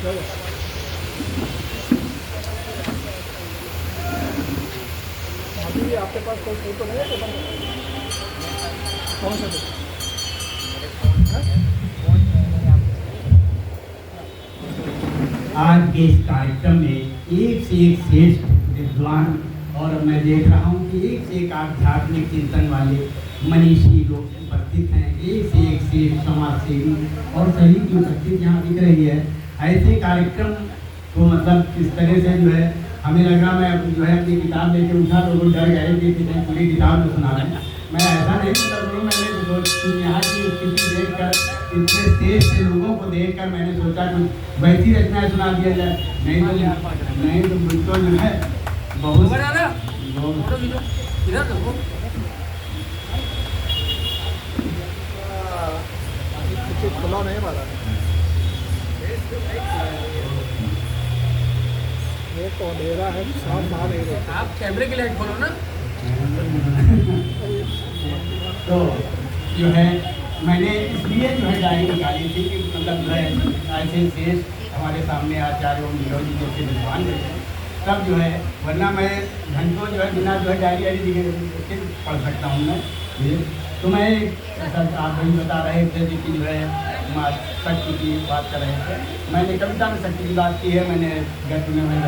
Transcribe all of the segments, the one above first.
अभी आपके पास कोई फोटो नहीं है? कौन सा? आज के इस कार्यक्रम में एक से एक श्रेष्ठ विद्वान और मैं देख रहा हूँ कि एक से एक आध्यात्मिक चिंतन वाले मनीषी लोग उपस्थित हैं। एक से एक श्रेष्ठ समाजसेवी और सही की उपस्थित यहाँ दिख रही है। ऐसे कार्यक्रम तो मतलब इस तरह से जो है हमें लगा, मैं जो है अपनी किताब लेके उठा तो लोग डर गए कि पूरी किताब में सुना रहे हैं। मैं ऐसा नहीं कर रहा, मैंने यहाँ की स्थिति देख कर इतने तेज से लोगों को देखकर मैंने सोचा कि वैसी रचनाएं सुना दिया जाए। नहीं तो मुझको जो है बहुत खुला नहीं मारा ये तो अंधेरा है, साफ आ नहीं रहे। आप कैमरे की लाइट खोलो ना। तो जो है मैंने इसलिए जो है डायरी निकाली थी कि मतलब जो है ऐसे श्रेष्ठ हमारे सामने आचार्य नीरज जी जैसे विद्वान थे, तब जो है वरना मैं घंटों जो है बिना जो है डायरी वायरी दिखे पढ़ सकता हूँ मैं ये। तो मैं आप वही बता रहे थे कि जो है शक्ति की बात कर रहे थे। मैंने कविता में शक्ति की बात की है, मैंने गद्य में मैं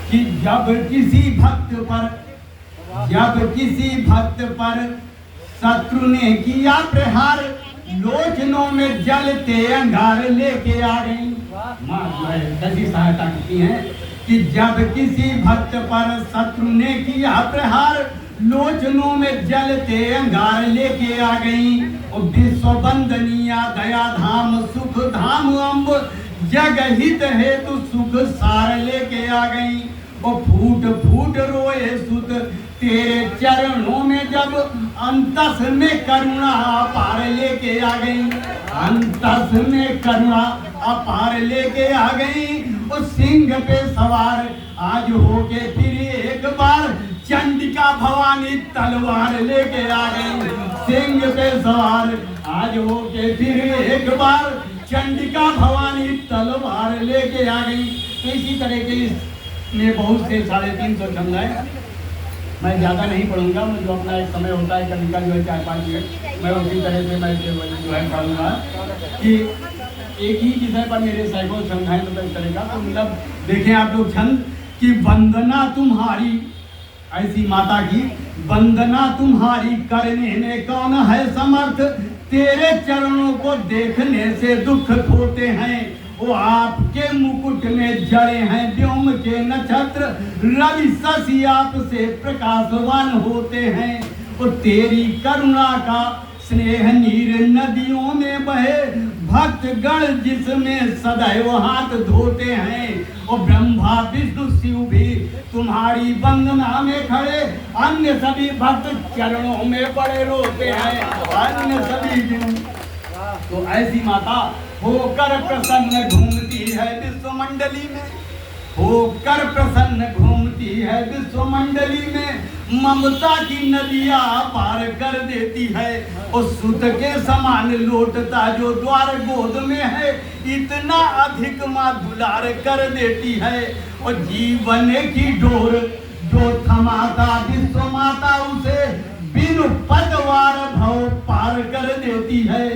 कि जब किसी भक्त पर शत्रु ने किया प्रहार, लोचनों में जलते अंगार लेके आ गई। माँ जो है कैसी सहायता करती है कि जब किसी भक्त पर शत्रु ने किया प्रहार, लोचनों में जलते अंगार लेके आ गई। और विश्व वंदनीय दया धाम सुख धाम अम्ब, जग हित हेतु सुख सार लेके आ गई। और फूट फूट रोए सुत तेरे चरणों में, जब अंतस में करुणा अपार लेके आ गई। अंतस में करुणा अपार लेके आ गई। उस सिंह पे सवार आज होके फिर एक बार, चंडिका भवानी तलवार लेके आ गई। सिंह पे सवार आज होके फिर एक बार, चंडिका भवानी तलवार लेके आ गई। तो इसी तरह के में बहुत से 350 छंद है। मैं ज़्यादा नहीं पढ़ूंगा, मुझे जो अपना एक समय होता है कभी का जो है 4-5 मिनट, मैं उसी तरह से मैं जो है पढ़ूंगा कि एक ही विषय पर मेरे सैकड़ों छंद हैं। तो इस तरह का तो मतलब देखें आप लोग छंद कि वंदना तुम्हारी, ऐसी माता की वंदना तुम्हारी करने में कौन है समर्थ, तेरे चरणों को देखने से दुख खोते हैं। वो आपके मुकुट में जड़े हैं व्योम के नक्षत्र, रवि शशि आप से प्रकाशवान होते हैं। वो तेरी करुणा का स्नेह नीर नदियों में बहे, भक्त गण जिसमें सदैव हाथ धोते हैं। और ब्रह्मा विष्णु शिव भी तुम्हारी वंदना में खड़े, अन्य सभी भक्त चरणों में बड़े रोते हैं। अन्य सभी तो ऐसी माता होकर प्रसन्न घूमती है विश्व मंडली में, होकर प्रसन्न घूमती है विश्व मंडली में। ममता की नदियाँ पार कर देती है, उस सुत के समान लौटता जो द्वार गोद में है, इतना अधिक माँ दुलार कर देती है। और जीवन की डोर जो थमाता विश्व माता, उसे बिनु पतवार भव पार कर देती है।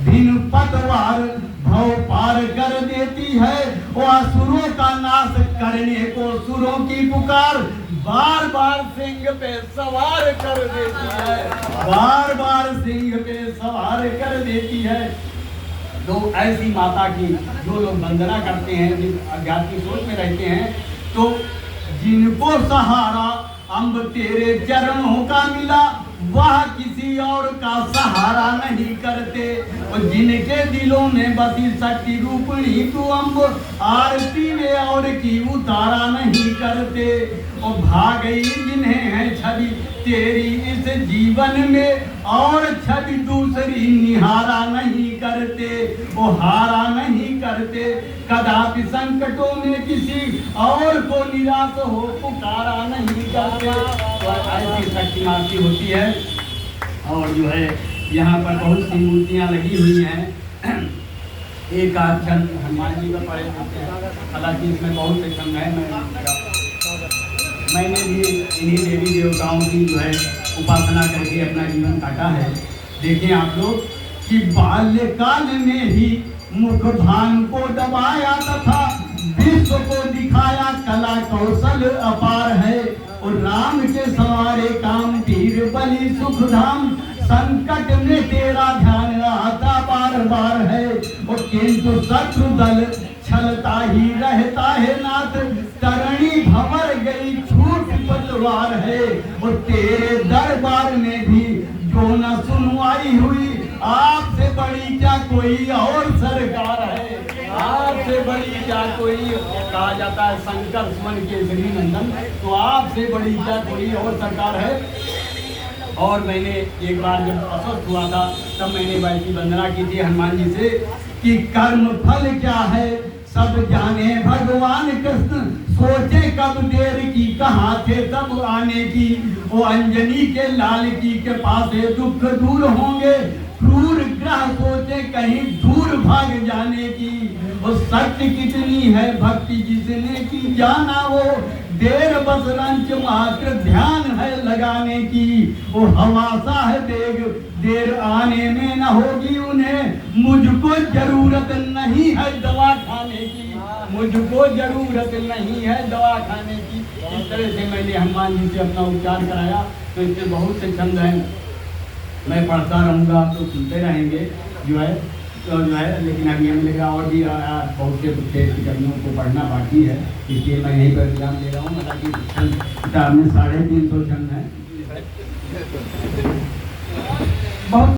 बिनु पतवार भव पार कर देती है। वो असुरों का नाश करने को सुरों की पुकार, बार बार सिंह पे सवार कर देती है। बार बार सिंह पे सवार कर देती है। तो ऐसी माता की जो लोग वंदना करते हैं, जिस आध्यात्मिक सोच में रहते हैं, तो जिनको सहारा अम्ब तेरे चरणों का मिला, वह किसी और का सहारा नहीं करते। और जिनके दिलों में बसी शक्ति रूपणी तू अम्ब, आरती में और की उतारा नहीं करते। और भागई जिन्हें है छवि तेरी इस जीवन में, और छवि दूसरी निहारा नहीं करते। वो हारा नहीं करते, कदापि संकटों में किसी और को निराश हो पुकारा नहीं करते। तो ऐसी शक्ति माती होती है। और जो है यहाँ पर बहुत सी मूर्तियाँ लगी हुई हैं। एक आध छंद हनुमान जी का पढ़े देते हैं। हालांकि इसमें बहुत से छंद हैं। मैंने भी इन्हीं देवी देवताओं की जो है उपासना करके अपना जीवन काटा है। देखें आप लोग कि बाल्यकाल में ही मुख भान को दबाया तथा विश्व को दिखाया कला कौशल अपार है। और राम के सवारे काम पीर बलि सुख धाम, संकट में तेरा ध्यान आता बार बार है। और किंतु शत्रु दल छलता ही रहता है नाथ, तरणी भंवर गई छूट पतवार है। और तेरे दरबार में भी जो न सुनवाई हुई, आपसे बड़ी क्या कोई और सरकार है। आपसे बड़ी क्या कोई, कहा जाता है शंकर सुमन के श्री नंदन, तो आपसे बड़ी क्या कोई और सरकार है। और मैंने एक बार जब अस्वस्थ हुआ था तब मैंने वैसी वंदना की थी हनुमान जी से कि कर्म फल क्या है सब जाने भगवान कृष्ण, सोचे कब देर की कहाँ थे तब आने की। वो अंजनी के लाल की कृपा से दुख दूर होंगे, क्रूर ग्रह सोचे कहीं दूर भाग जाने की। वो शक्ति कितनी है भक्ति जिसने की जाना, वो देर बस रंच मात्र ध्यान है लगाने की। वो हवासा है देर आने में न होगी उन्हें, मुझको जरूरत नहीं है दवा खाने की। मुझको जरूरत नहीं है दवा खाने की। इस तरह से मैंने हनुमान जी से अपना उपचार कराया। तो इसमें बहुत से छंद हैं, मैं पढ़ता रहूँगा आप तो सुनते रहेंगे जो है। तो जो है लेकिन अभी हमें लगा और भी बहुत से कर्मियों को पढ़ना बाकी है, इसलिए मैं यहीं पर विराम दे रहा हूँ। हालांकि छंद किताब में 350 छंद हैं। बहुत